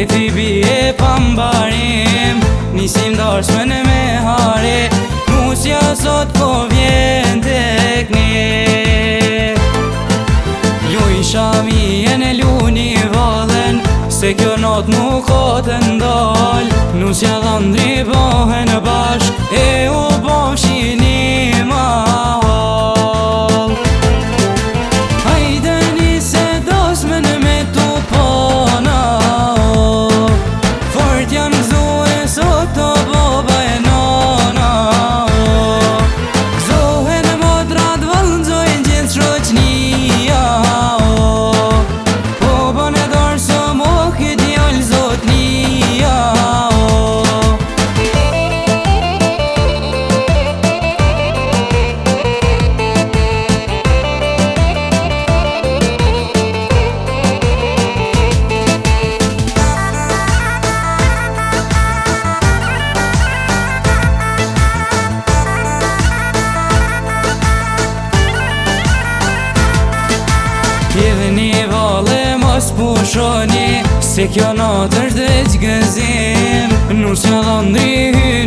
Kefi bie pambarim, nisim dashmën me hare. Musja sot po vjen tek ne. Ju isha mien e luni vallen, se kjo not nuk ka të ndal. Nusja dhëndri bohen bashk, e u bofshin një mahal. Hajde nise dasmën me tu pana, fort jam gëzue sot të baba e nana. Gëzohen modrat vëllëndzojnë gjithë shoqnia. Po bane dorë së mo këtë jallë zotnia. Pjedhni vale mos pushoni, se kjo natë është veç gëzim. Nusja dhëndri